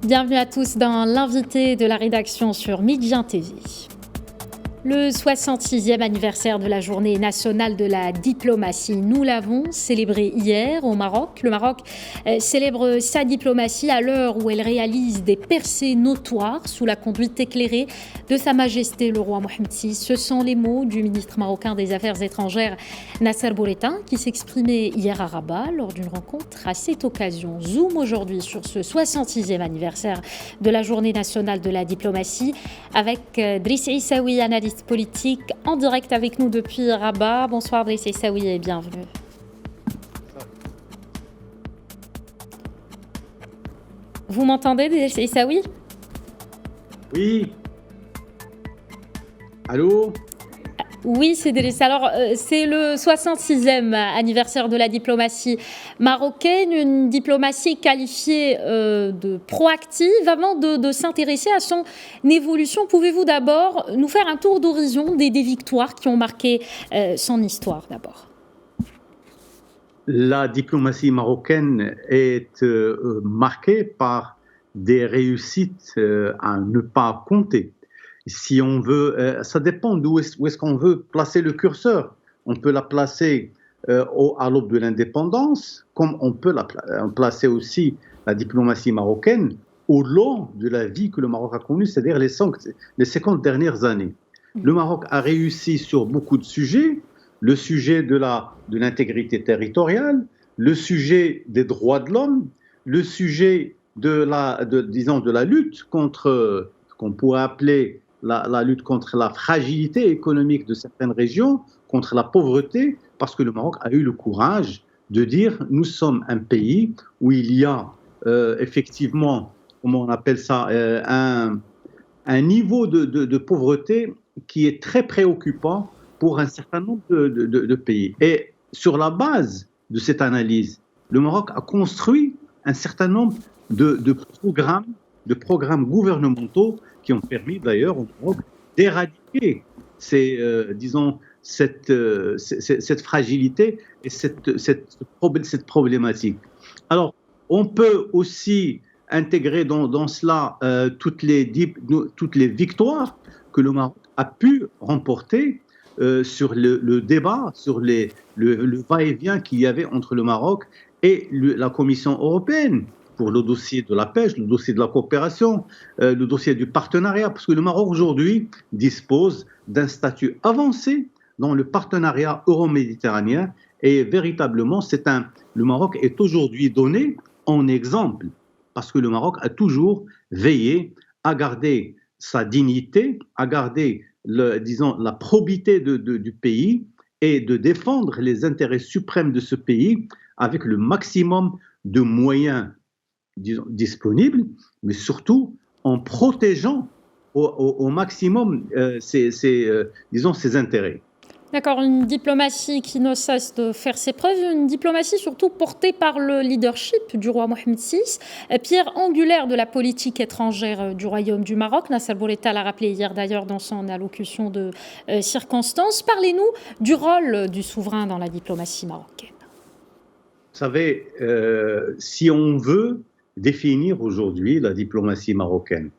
Bienvenue à tous dans l'invité de la rédaction sur Midjan TV. Le 66e anniversaire de la Journée nationale de la diplomatie. Nous l'avons célébré hier au Maroc. Le Maroc célèbre sa diplomatie à l'heure où elle réalise des percées notoires sous la conduite éclairée de Sa Majesté le roi Mohamed VI. Ce sont les mots du ministre marocain des Affaires étrangères Nasser Bourita qui s'exprimait hier à Rabat lors d'une rencontre. À cette occasion, zoom aujourd'hui sur ce 66e anniversaire de la Journée nationale de la diplomatie avec Driss Issaoui, analyste politique, en direct avec nous depuis Rabat. Bonsoir Driss Issaoui et bienvenue. Vous m'entendez Driss Issaoui ? Oui. Allô ? Oui, c'est Driss. Alors, c'est le 66e anniversaire de la diplomatie marocaine, une diplomatie qualifiée de proactive. Avant de s'intéresser à son évolution, pouvez-vous d'abord nous faire un tour d'horizon des victoires qui ont marqué son histoire d'abord ? La diplomatie marocaine est marquée par des réussites à ne pas compter. Si on veut, ça dépend d'où est-ce qu'on veut placer le curseur. On peut la placer à l'aube de l'indépendance, comme on peut placer aussi la diplomatie marocaine au long de la vie que le Maroc a connue, c'est-à-dire les 50 dernières années. Le Maroc a réussi sur beaucoup de sujets, le sujet de l'intégrité territoriale, le sujet des droits de l'homme, le sujet de la lutte contre ce qu'on pourrait appeler la lutte contre la fragilité économique de certaines régions, contre la pauvreté, parce que le Maroc a eu le courage de dire nous sommes un pays où il y a effectivement, comment on appelle ça, un niveau de pauvreté qui est très préoccupant pour un certain nombre de pays. Et sur la base de cette analyse, le Maroc a construit un certain nombre de programmes gouvernementaux qui ont permis d'ailleurs au Maroc d'éradiquer cette fragilité et cette problématique. Alors, on peut aussi intégrer dans cela toutes les victoires que le Maroc a pu remporter sur le débat, sur le va-et-vient qu'il y avait entre le Maroc et la Commission européenne pour le dossier de la pêche, le dossier de la coopération, le dossier du partenariat, parce que le Maroc aujourd'hui dispose d'un statut avancé dans le partenariat euro-méditerranéen et véritablement le Maroc est aujourd'hui donné en exemple parce que le Maroc a toujours veillé à garder sa dignité, à garder la probité du pays et de défendre les intérêts suprêmes de ce pays avec le maximum de moyens disponibles, mais surtout en protégeant au maximum ses intérêts. D'accord, une diplomatie qui ne cesse de faire ses preuves, une diplomatie surtout portée par le leadership du roi Mohamed VI, pierre angulaire de la politique étrangère du Royaume du Maroc. Nasser Bourita l'a rappelé hier d'ailleurs dans son allocution de circonstance. Parlez-nous du rôle du souverain dans la diplomatie marocaine. Vous savez, si on veut définir aujourd'hui la diplomatie marocaine,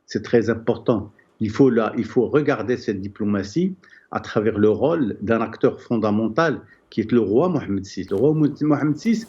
c'est très important. Il faut regarder cette diplomatie à travers le rôle d'un acteur fondamental qui est le roi Mohamed VI. Le roi Mohamed VI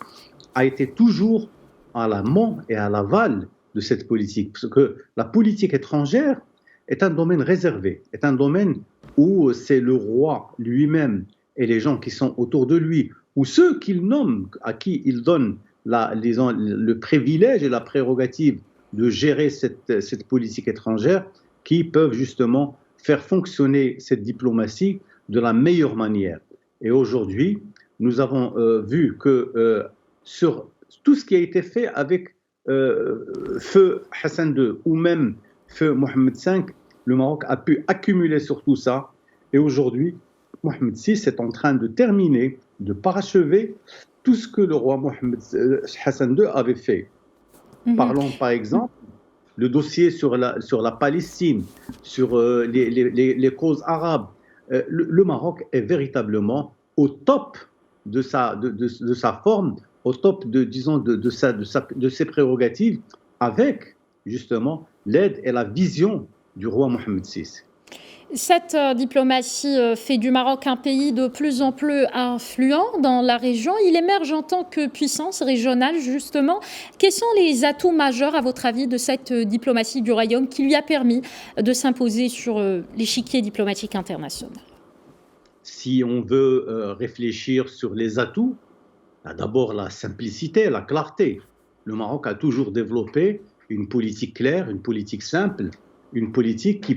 a été toujours à l'amont et à l'aval de cette politique, parce que la politique étrangère est un domaine réservé, est un domaine où c'est le roi lui-même et les gens qui sont autour de lui, ou ceux qu'il nomme, à qui il donne le privilège et la prérogative de gérer cette politique étrangère, qui peuvent justement faire fonctionner cette diplomatie de la meilleure manière. Et aujourd'hui, nous avons vu que sur tout ce qui a été fait avec feu Hassan II ou même feu Mohamed V, le Maroc a pu accumuler sur tout ça. Et aujourd'hui, Mohamed VI est en train de terminer, de parachever tout ce que le roi Hassan II avait fait. Parlons par exemple le dossier sur la Palestine, sur les causes arabes. Le Maroc est véritablement au top de sa forme, au top de ses prérogatives, avec justement l'aide et la vision du roi Mohammed VI. Cette diplomatie fait du Maroc un pays de plus en plus influent dans la région. Il émerge en tant que puissance régionale, justement. Quels sont les atouts majeurs, à votre avis, de cette diplomatie du royaume qui lui a permis de s'imposer sur l'échiquier diplomatique international? Si on veut réfléchir sur les atouts, d'abord la simplicité, la clarté. Le Maroc a toujours développé une politique claire, une politique simple, une politique qui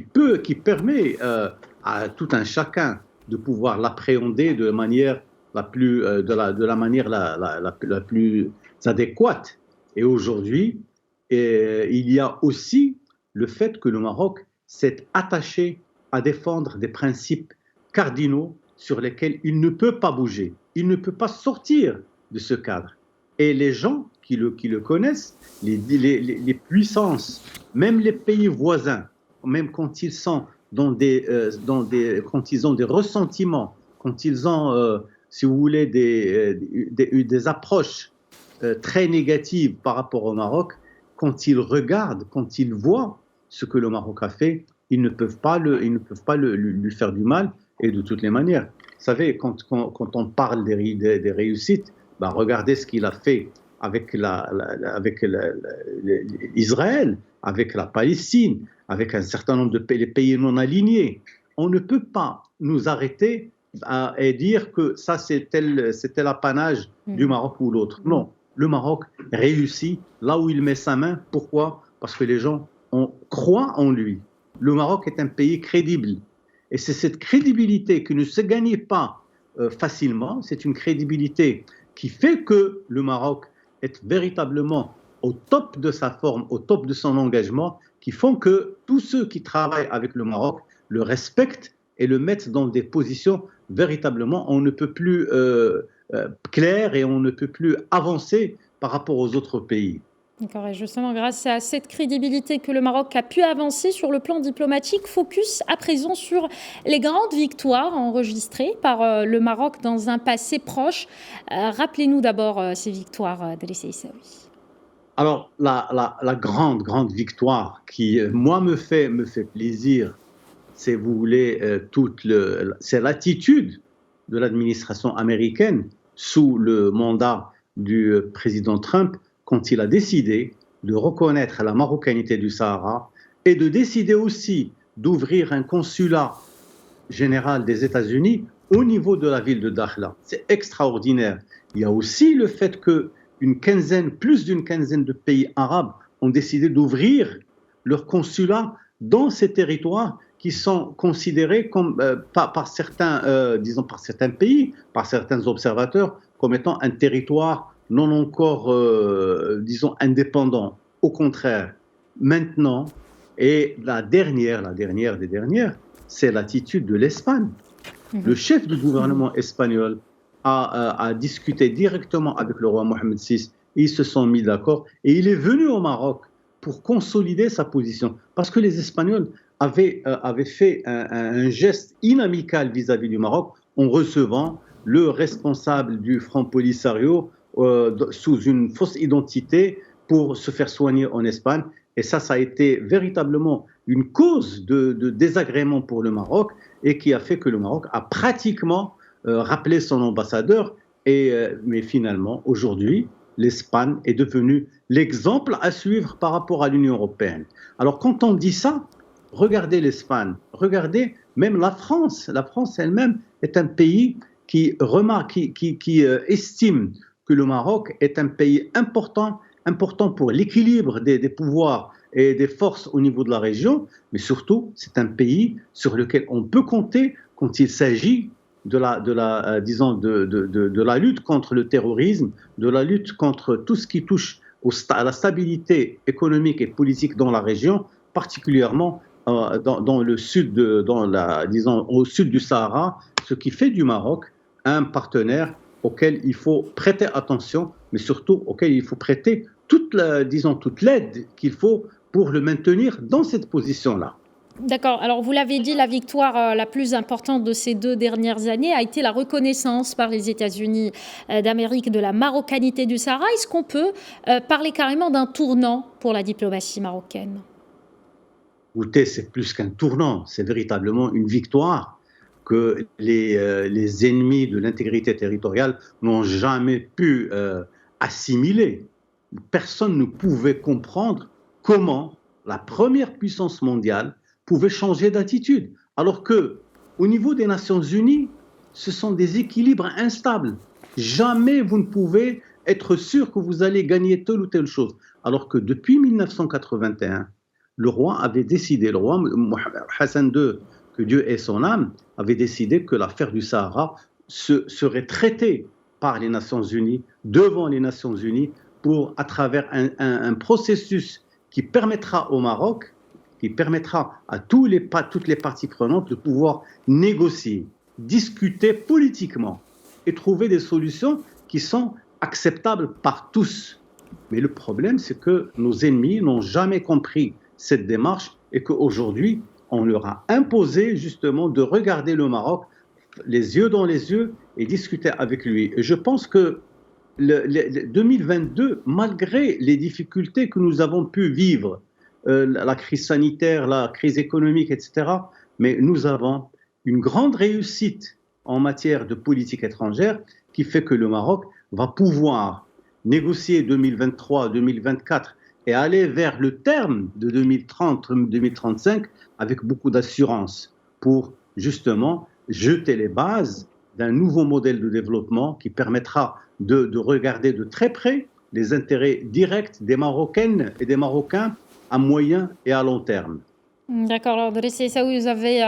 permet à tout un chacun de pouvoir l'appréhender de manière la plus adéquate. Et aujourd'hui, il y a aussi le fait que le Maroc s'est attaché à défendre des principes cardinaux sur lesquels il ne peut pas bouger, il ne peut pas sortir de ce cadre. Et les gens qui le connaissent, les puissances, même les pays voisins, même quand ils sont quand ils ont des ressentiments, quand ils ont, si vous voulez, des approches très négatives par rapport au Maroc, quand ils regardent, quand ils voient ce que le Maroc a fait, ils ne peuvent pas lui faire du mal, et de toutes les manières. Vous savez, quand on parle des réussites, regardez ce qu'il a fait avec Israël, avec la Palestine, avec un certain nombre de pays non alignés. On ne peut pas nous arrêter et dire que ça c'était l'apanage du Maroc ou l'autre. Non, le Maroc réussit là où il met sa main. Pourquoi? Parce que les gens croient en lui. Le Maroc est un pays crédible. Et c'est cette crédibilité qui ne se gagne pas facilement. C'est une crédibilité qui fait que le Maroc est véritablement au top de sa forme, au top de son engagement, qui font que tous ceux qui travaillent avec le Maroc le respectent et le mettent dans des positions véritablement, on ne peut plus claires et on ne peut plus avancer par rapport aux autres pays. D'accord, et justement, grâce à cette crédibilité que le Maroc a pu avancer sur le plan diplomatique, focus à présent sur les grandes victoires enregistrées par le Maroc dans un passé proche. Rappelez-nous d'abord ces victoires, Driss Aissaoui. Alors, la grande victoire qui, moi, me fait plaisir, c'est, vous voulez, c'est l'attitude de l'administration américaine sous le mandat du président Trump, quand il a décidé de reconnaître la marocanité du Sahara et de décider aussi d'ouvrir un consulat général des États-Unis au niveau de la ville de Dakhla. C'est extraordinaire. Il y a aussi le fait que plus d'une quinzaine de pays arabes ont décidé d'ouvrir leur consulat dans ces territoires qui sont considérés comme, par certains pays, par certains observateurs, comme étant un territoire non encore, indépendant. Au contraire, maintenant, et la dernière des dernières, c'est l'attitude de l'Espagne. Le chef du gouvernement espagnol a discuté directement avec le roi Mohammed VI, ils se sont mis d'accord, et il est venu au Maroc pour consolider sa position. Parce que les Espagnols avaient fait un geste inamical vis-à-vis du Maroc en recevant le responsable du Front Polisario sous une fausse identité pour se faire soigner en Espagne. Et ça a été véritablement une cause de désagrément pour le Maroc et qui a fait que le Maroc a pratiquement rappelé son ambassadeur. Mais finalement, aujourd'hui, l'Espagne est devenue l'exemple à suivre par rapport à l'Union européenne. Alors quand on dit ça, regardez l'Espagne, regardez même la France. La France elle-même est un pays qui estime que le Maroc est un pays important pour l'équilibre des pouvoirs et des forces au niveau de la région, mais surtout, c'est un pays sur lequel on peut compter quand il s'agit de la lutte contre le terrorisme, de la lutte contre tout ce qui touche à la stabilité économique et politique dans la région, particulièrement dans le sud, au sud du Sahara, ce qui fait du Maroc un partenaire auquel il faut prêter attention, mais surtout auquel il faut prêter toute l'aide qu'il faut pour le maintenir dans cette position-là. D'accord. Alors, vous l'avez dit, la victoire la plus importante de ces 2 dernières années a été la reconnaissance par les États-Unis d'Amérique de la marocanité du Sahara. Est-ce qu'on peut parler carrément d'un tournant pour la diplomatie marocaine? Écoutez, c'est plus qu'un tournant, c'est véritablement une victoire que les ennemis de l'intégrité territoriale n'ont jamais pu assimiler. Personne ne pouvait comprendre comment la première puissance mondiale pouvait changer d'attitude, alors que au niveau des Nations Unies, ce sont des équilibres instables. Jamais vous ne pouvez être sûr que vous allez gagner telle ou telle chose. Alors que depuis 1981, le roi avait décidé, le roi Hassan II, que Dieu ait son âme, avait décidé que l'affaire du Sahara serait traitée par les Nations Unies, devant les Nations Unies, à travers un processus qui permettra au Maroc, qui permettra à toutes les parties prenantes de pouvoir négocier, discuter politiquement et trouver des solutions qui sont acceptables par tous. Mais le problème, c'est que nos ennemis n'ont jamais compris cette démarche et qu'aujourd'hui, on leur a imposé justement de regarder le Maroc les yeux dans les yeux et discuter avec lui. Et je pense que 2022, malgré les difficultés que nous avons pu vivre, la crise sanitaire, la crise économique, etc., mais nous avons une grande réussite en matière de politique étrangère qui fait que le Maroc va pouvoir négocier 2023-2024 et aller vers le terme de 2030-2035 avec beaucoup d'assurance pour justement jeter les bases d'un nouveau modèle de développement qui permettra de regarder de très près les intérêts directs des Marocaines et des Marocains à moyen et à long terme. D'accord. Alors, Driss Essaoui, vous avez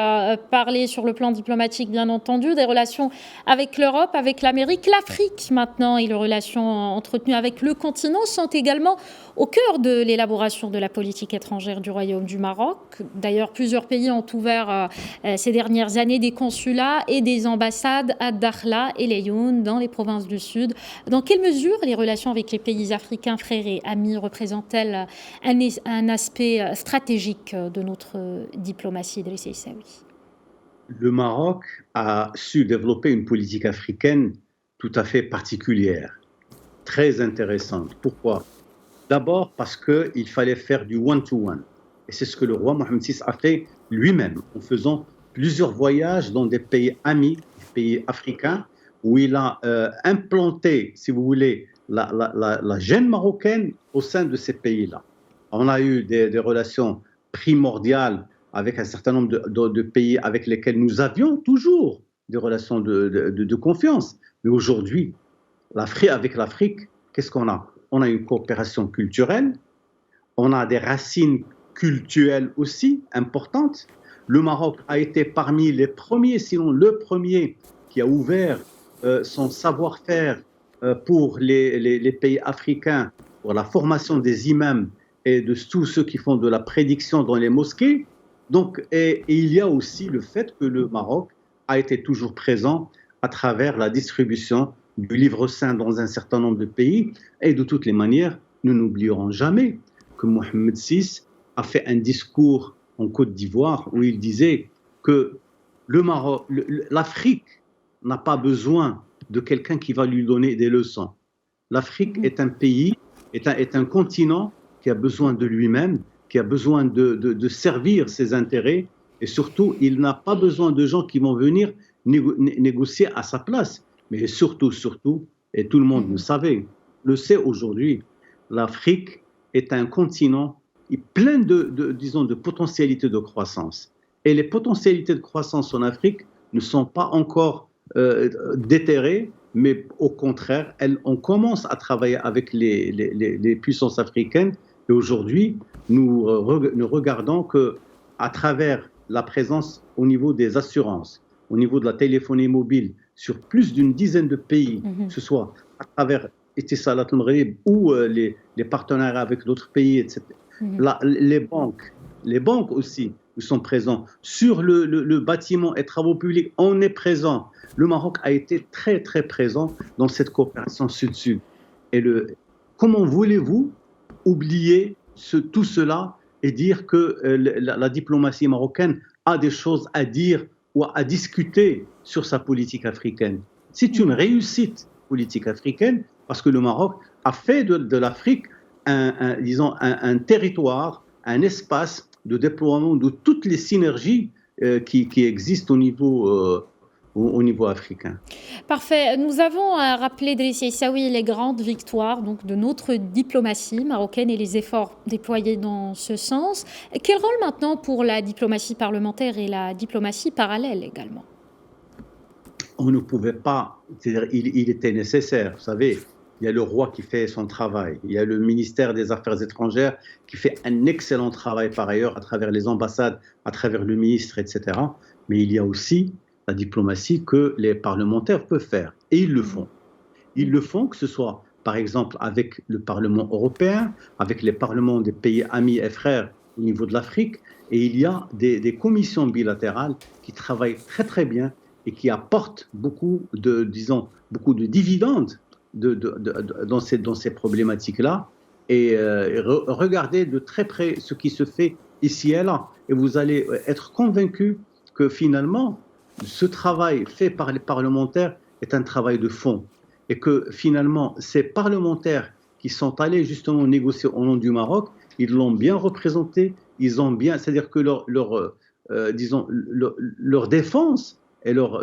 parlé sur le plan diplomatique, bien entendu, des relations avec l'Europe, avec l'Amérique, l'Afrique maintenant, et les relations entretenues avec le continent sont également au cœur de l'élaboration de la politique étrangère du Royaume du Maroc. D'ailleurs, plusieurs pays ont ouvert ces dernières années des consulats et des ambassades à Dakhla et Laayoune, dans les provinces du Sud. Dans quelle mesure les relations avec les pays africains, frères et amis, représentent-elles un aspect stratégique de notre diplomatie, Driss Essaoui? Le Maroc a su développer une politique africaine tout à fait particulière, très intéressante. Pourquoi? D'abord parce qu'il fallait faire du one-to-one. Et c'est ce que le roi Mohamed VI a fait lui-même, en faisant plusieurs voyages dans des pays amis, des pays africains, où il a implanté, si vous voulez, la gêne marocaine au sein de ces pays-là. On a eu des relations primordiales avec un certain nombre de pays avec lesquels nous avions toujours des relations de confiance. Mais aujourd'hui, avec l'Afrique, qu'est-ce qu'on a? On a une coopération culturelle, on a des racines culturelles aussi importantes. Le Maroc a été parmi les premiers, sinon le premier, qui a ouvert son savoir-faire pour les pays africains, pour la formation des imams et de tous ceux qui font de la prédiction dans les mosquées. Donc, et il y a aussi le fait que le Maroc a été toujours présent à travers la distribution du livre saint dans un certain nombre de pays. Et de toutes les manières, nous n'oublierons jamais que Mohamed VI a fait un discours en Côte d'Ivoire où il disait que l'Afrique n'a pas besoin de quelqu'un qui va lui donner des leçons. L'Afrique est un pays, est un continent qui a besoin de lui-même, qui a besoin de servir ses intérêts, et surtout, il n'a pas besoin de gens qui vont venir négocier à sa place. Mais surtout, et tout le monde le sait aujourd'hui, l'Afrique est un continent plein de potentialités de croissance. Et les potentialités de croissance en Afrique ne sont pas encore déterrées, mais au contraire, on commence à travailler avec les puissances africaines. Et aujourd'hui, nous regardons qu'à travers la présence au niveau des assurances, au niveau de la téléphonie mobile, sur plus d'une dizaine de pays, que ce soit à travers Etisalat al-Maghrib ou les partenariats avec d'autres pays, etc. Les banques aussi, nous sommes présents. Sur le bâtiment et travaux publics, on est présent. Le Maroc a été très, très présent dans cette coopération sud-sud. Et comment voulez-vous oublier tout cela et dire que la diplomatie marocaine a des choses à dire ou à discuter sur sa politique africaine. C'est une réussite politique africaine parce que le Maroc a fait de l'Afrique un territoire, un espace de déploiement de toutes les synergies qui existent au niveau africain. Parfait. Nous avons rappelé, Driss Aissaoui, les grandes victoires donc, de notre diplomatie marocaine et les efforts déployés dans ce sens. Quel rôle maintenant pour la diplomatie parlementaire et la diplomatie parallèle également? On ne pouvait pas, c'est-à-dire il était nécessaire, vous savez, il y a le roi qui fait son travail, il y a le ministère des Affaires étrangères qui fait un excellent travail par ailleurs à travers les ambassades, à travers le ministre, etc. Mais il y a aussi la diplomatie que les parlementaires peuvent faire, et ils le font. Ils le font, que ce soit par exemple avec le Parlement européen, avec les parlements des pays amis et frères au niveau de l'Afrique, et il y a des commissions bilatérales qui travaillent très très bien et qui apportent beaucoup de dividendes dans ces problématiques-là. Et regardez de très près ce qui se fait ici et là, et vous allez être convaincus que finalement, ce travail fait par les parlementaires est un travail de fond, et que finalement, ces parlementaires qui sont allés justement négocier au nom du Maroc, ils l'ont bien représenté, ils ont bien, c'est-à-dire que leur défense et leur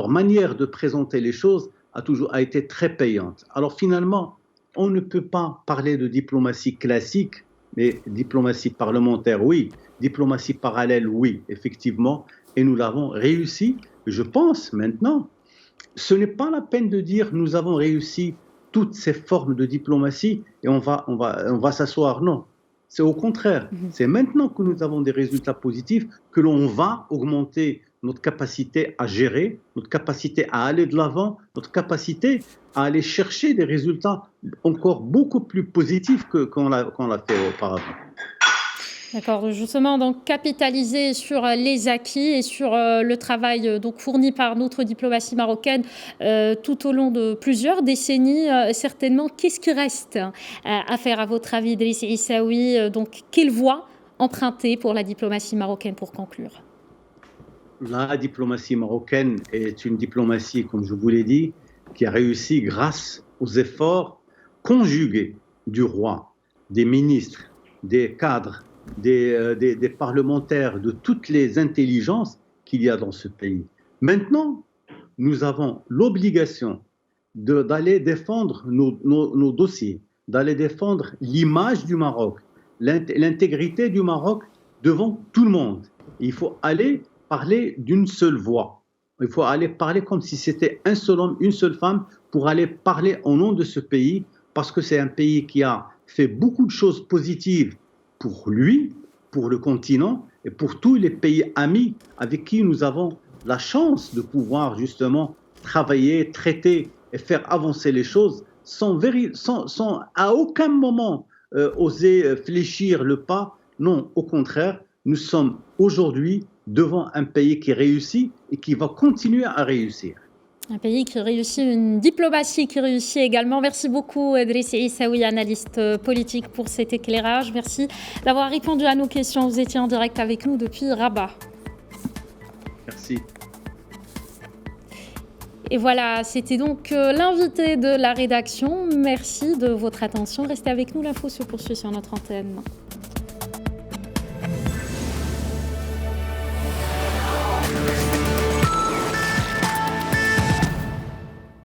manière de présenter les choses a été très payante. Alors finalement, on ne peut pas parler de diplomatie classique, mais diplomatie parlementaire, oui. Diplomatie parallèle, oui, effectivement. Et nous l'avons réussi. Je pense maintenant, ce n'est pas la peine de dire nous avons réussi toutes ces formes de diplomatie et on va s'asseoir. Non. C'est au contraire. C'est maintenant que nous avons des résultats positifs que l'on va augmenter notre capacité à gérer, notre capacité à aller de l'avant, notre capacité à aller chercher des résultats encore beaucoup plus positifs qu'on l'a fait auparavant. D'accord, justement, donc capitaliser sur les acquis et sur le travail donc fourni par notre diplomatie marocaine tout au long de plusieurs décennies, certainement. Qu'est-ce qui reste à faire, à votre avis, Driss Aissaoui? Donc, quelle voie emprunter pour la diplomatie marocaine pour conclure? La diplomatie marocaine est une diplomatie, comme je vous l'ai dit, qui a réussi grâce aux efforts conjugués du roi, des ministres, des cadres, des parlementaires, de toutes les intelligences qu'il y a dans ce pays. Maintenant, nous avons l'obligation d'aller défendre nos dossiers, d'aller défendre l'image du Maroc, l'intégrité du Maroc devant tout le monde. Il faut aller parler d'une seule voix. Il faut aller parler comme si c'était un seul homme, une seule femme, pour aller parler au nom de ce pays, parce que c'est un pays qui a fait beaucoup de choses positives pour lui, pour le continent et pour tous les pays amis avec qui nous avons la chance de pouvoir justement travailler, traiter et faire avancer les choses sans à aucun moment oser fléchir le pas. Non, au contraire, nous sommes aujourd'hui devant un pays qui réussit et qui va continuer à réussir. Un pays qui réussit, une diplomatie qui réussit également. Merci beaucoup, Driss Aissaoui, analyste politique, pour cet éclairage. Merci d'avoir répondu à nos questions. Vous étiez en direct avec nous depuis Rabat. Merci. Et voilà, c'était donc l'invité de la rédaction. Merci de votre attention. Restez avec nous, l'info se poursuit sur notre antenne.